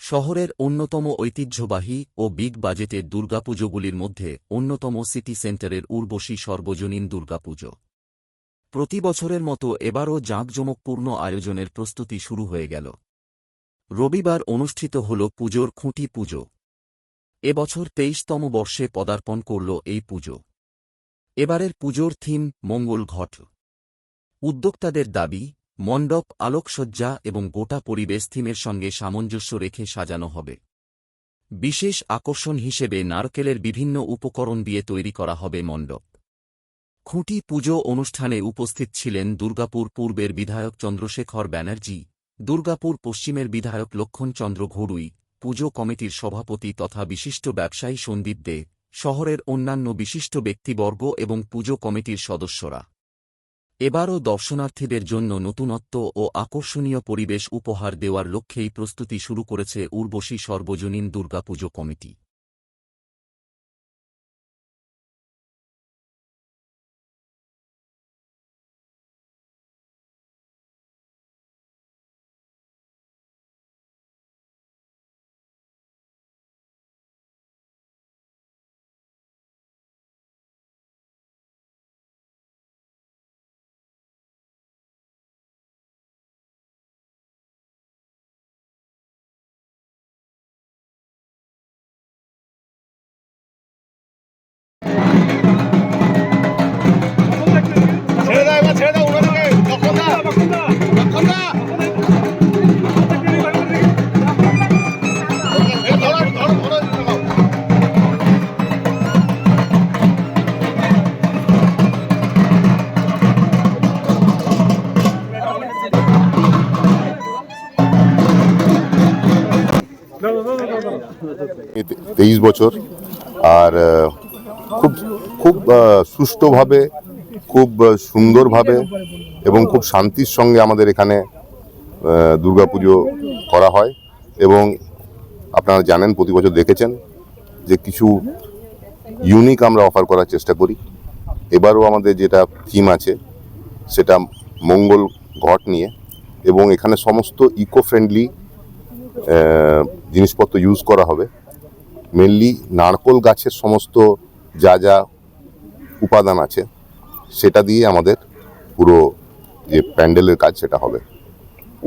শহরের অন্যতম ঐতিহ্যবাহী ও বিগ বাজেটের দুর্গাপুজোগুলির মধ্যে অন্যতম সিটি সেন্টারের উর্বশী সর্বজনীন দুর্গাপুজো। প্রতি বছরের মতো এবারও জাঁকজমকপূর্ণ আয়োজনের প্রস্তুতি শুরু হয়ে গেল। রবিবার অনুষ্ঠিত হল পুজোর খুঁটি পুজো। এবছর ২৩তম বর্ষে পদার্পণ করল এই পুজো। এবারের পুজোর থিম মঙ্গল ঘট। উদ্যোক্তাদের দাবি, মণ্ডপ, আলোকসজ্জা এবং গোটা পরিবেশ থিমের সঙ্গে সামঞ্জস্য রেখে সাজানো হবে। বিশেষ আকর্ষণ হিসেবে নারকেলের বিভিন্ন উপকরণ দিয়ে তৈরি করা হবে মণ্ডপ। খুঁটি পুজো অনুষ্ঠানে উপস্থিত ছিলেন দুর্গাপুর পূর্বের বিধায়ক চন্দ্রশেখর ব্যানার্জি, দুর্গাপুর পশ্চিমের বিধায়ক লক্ষণচন্দ্র ঘড়ুই, পুজো কমিটির সভাপতি তথা বিশিষ্ট ব্যবসায়ী সন্দীপ দে, শহরের অন্যান্য বিশিষ্ট ব্যক্তিবর্গ এবং পুজো কমিটির সদস্যরা। এবারও দর্শনার্থীদের জন্য নতুনত্ব ও আকর্ষণীয় পরিবেশ উপহার দেওয়ার লক্ষ্যেই প্রস্তুতি শুরু করেছে উর্বশী সর্বজনীন দুর্গাপুজো কমিটি। তেইশ বছর আর খুব খুব সুষ্ঠুভাবে, খুব সুন্দরভাবে এবং খুব শান্তির সঙ্গে আমাদের এখানে দুর্গাপুজো করা হয়। এবং আপনারা জানেন, প্রতি বছর দেখেছেন যে কিছু ইউনিক আমরা অফার করার চেষ্টা করি। এবারও আমাদের যেটা থিম আছে সেটা মঙ্গল ঘট নিয়ে, এবং এখানে সমস্ত ইকো ফ্রেন্ডলি জিনিসপত্র ইউজ করা হবে। মেনলি নারকোল গাছের সমস্ত যা যা উপাদান আছে সেটা দিয়ে আমাদের পুরো যে প্যান্ডেলের কাজ সেটা হবে।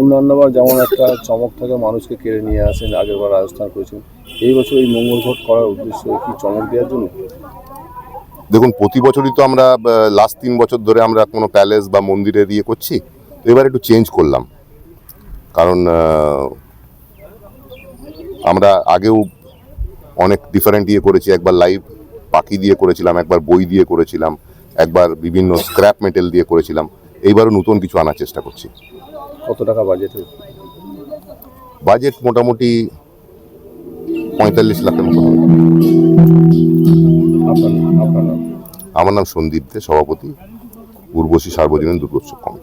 অন্যান্যবার যেমন একটা চমক থাকে, মানুষকে কেড়ে নিয়ে আসেন, আগেরবার রাজস্থান করেছেন, এই বছর এই মঙ্গল ঘট করার উদ্দেশ্য কি চমক দেওয়ার জন্য? দেখুন, প্রতি বছরই তো আমরা লাস্ট 3 বছর ধরে আমরা কোনো প্যালেস বা মন্দিরে দিয়ে করছি। তো এবার একটু চেঞ্জ করলাম, কারণ আমরা আগেও অনেক ডিফারেন্ট করেছি। একবার লাইভ পাখি দিয়ে করেছিলাম, একবার বই দিয়ে করেছিলাম, একবার বিভিন্ন স্ক্র্যাপ মেটেল দিয়ে করেছিলাম। এইবারও নতুন কিছু আনার চেষ্টা করছি। কত টাকা বাজেট? বাজেট মোটামুটি 45 লাখের মতো হবে। আপনার নাম? আমার নাম সন্দীপ দে, সভাপতি, উর্বশী সার্বজনীন দুর্গোৎসব কমিটি।